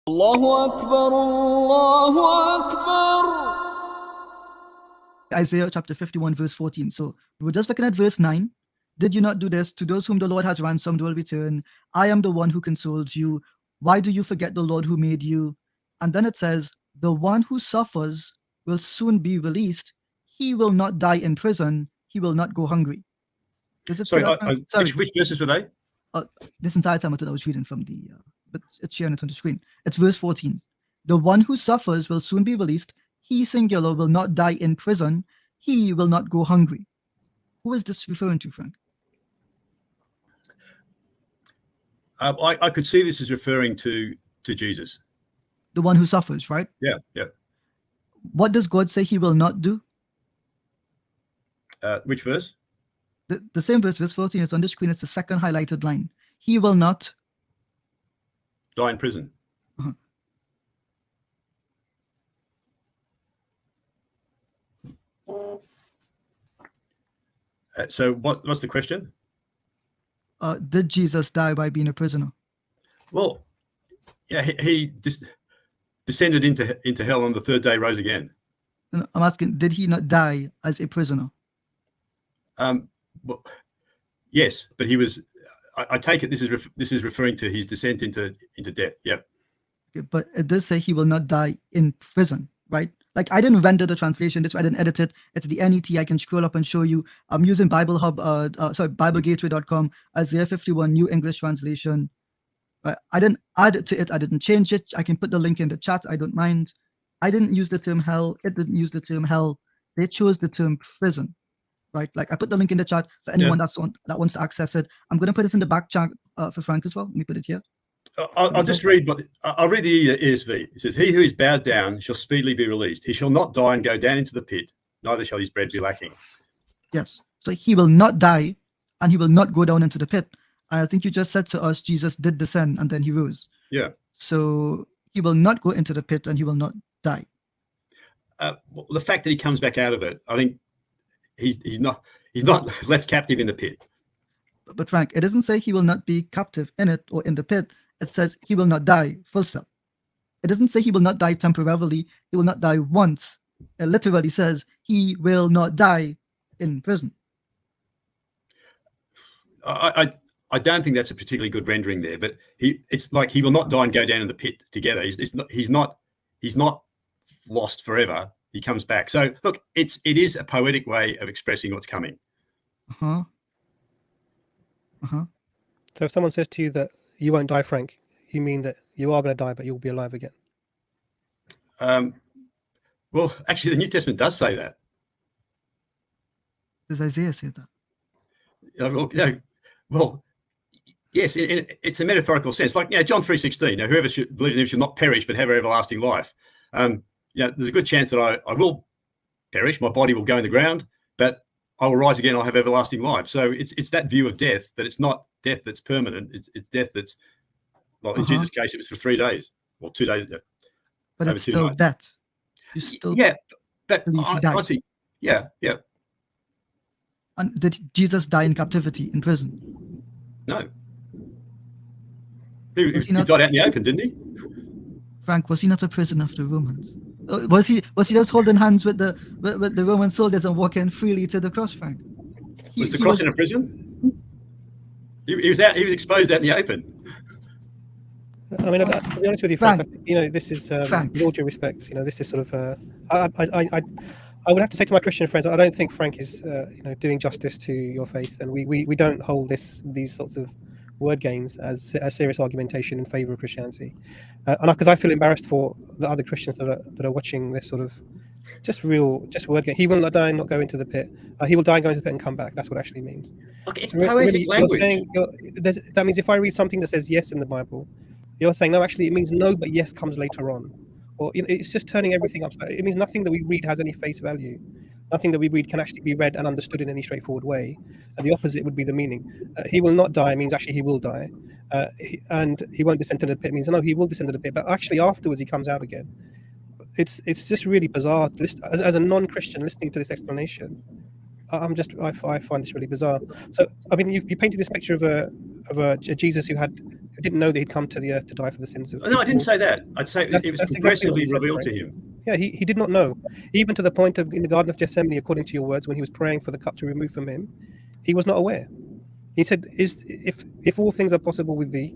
Allahu Akbar, Allahu Akbar. Isaiah chapter 51 verse 14. So we were just looking at verse 9. Did you not do this? To those whom the Lord has ransomed will return. I am the one who consoles you. Why do you forget the Lord who made you? And then it says, the one who suffers will soon be released. He will not die in prison. He will not go hungry. Does it sorry, sorry. Which verses were they? This entire time I thought I was reading from the, but it's sharing it on the screen. It's verse 14. The one who suffers will soon be released. He, singular, will not die in prison. He will not go hungry. Who is this referring to, Frank? I could see this as referring to Jesus. The one who suffers, right? Yeah, yeah. What does God say he will not do? Which verse? The same verse, verse 14. It's on the screen. It's the second highlighted line. He will not die in prison. So what's the question? Did Jesus die by being a prisoner? Well, yeah, he descended into hell, on the third day rose again. I'm asking, did he not die as a prisoner? Well, yes, but he was. I take it this is referring to his descent into death. Yeah. Okay, but it does say he will not die in prison, right? Like, I didn't render the translation. That's why I didn't edit it. It's the NET. I can scroll up and show you. I'm using Bible Hub, BibleGateway.com, Isaiah 51, New English Translation. I didn't add it to it. I didn't change it. I can put the link in the chat. I don't mind. I didn't use the term hell. It didn't use the term hell. They chose the term prison, right? Like, I put the link in the chat for anyone that wants to access it. I'm going to put this in the back chat for Frank as well. Let me put it here. I'll just read I'll read the ESV. It says, "He who is bowed down shall speedily be released. He shall not die and go down into the pit, neither shall his bread be lacking." Yes. So he will not die and he will not go down into the pit. I think you just said to us, Jesus did descend and then he rose. Yeah. So he will not go into the pit and he will not die. Well, the fact that he comes back out of it, I think he's not left captive in the pit. But Frank, it doesn't say he will not be captive in it or in the pit. It says he will not die, full stop. It doesn't say he will not die temporarily. He will not die once. It literally says he will not die in prison. I don't think that's a particularly good rendering there, but it's like he will not die and go down in the pit together. He's not lost forever. He comes back. So look, it is a poetic way of expressing what's coming. So if someone says to you that you won't die, Frank, you mean that you are going to die, but you'll be alive again? Well, actually, the New Testament does say that. Does Isaiah say that? Well, yes, it's a metaphorical sense. Like, John 3:16. Now, whoever believes in him shall not perish, but have everlasting life. There's a good chance that I will perish. My body will go in the ground, but I will rise again. I'll have everlasting life. So it's that view of death, that it's not death that's permanent. It's death that's, well, in Jesus' case, it was for 3 days or 2 days. But it's still death. You still honestly, yeah. And did Jesus die in captivity in prison? No. He died out in the open, didn't he? Frank, was he not a prisoner of the Romans? Was he just holding hands with the Roman soldiers and walking freely to the cross, Frank? Was the cross in a prison? He was exposed out in the open. I mean, to be honest with you, Frank, this is, with all due respect, this is sort of, I would have to say to my Christian friends, I don't think Frank is, doing justice to your faith, and we don't hold these sorts of word games as a serious argumentation in favor of Christianity, and because I feel embarrassed for the other Christians that are watching this sort of just word game. He will not die and not go into the pit. He will die and go into the pit and come back. That's what it actually means. Okay, it's poetic language. That means if I read something that says yes in the Bible, you're saying no, actually it means no, but yes comes later on. Or it's just turning everything upside. It means nothing that we read has any face value. Nothing that we read can actually be read and understood in any straightforward way. And the opposite would be the meaning. He will not die means actually he will die. And he won't descend to the pit means no, he will descend to the pit. But actually afterwards he comes out again. It's just really bizarre. As a non-Christian listening to this explanation, I find this really bizarre. So I mean, you painted this picture of a Jesus who who didn't know that he'd come to the earth to die for the sins of No, I didn't people. say that. I'd say That's it was exactly what progressively you said, revealed Frank. to him. Yeah, he did not know, even to the point of in the Garden of Gethsemane, according to your words, when he was praying for the cup to remove from him, he was not aware. He said, if all things are possible with thee,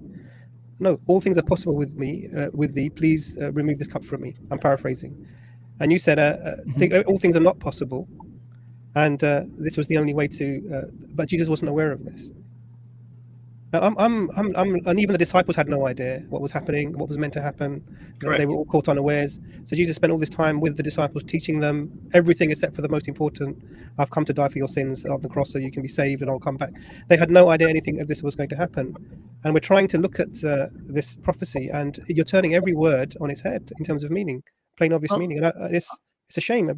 no, all things are possible with me, with thee, please remove this cup from me. I'm paraphrasing. And you said, all things are not possible, and this was the only way to, but Jesus wasn't aware of this. Now, and even the disciples had no idea what was happening, what was meant to happen. They were all caught unawares. So Jesus spent all this time with the disciples, teaching them everything except for the most important. I've come to die for your sins on the cross so you can be saved and I'll come back. They had no idea anything of this was going to happen. And we're trying to look at this prophecy, and you're turning every word on its head in terms of meaning, plain obvious meaning. And it's a shame.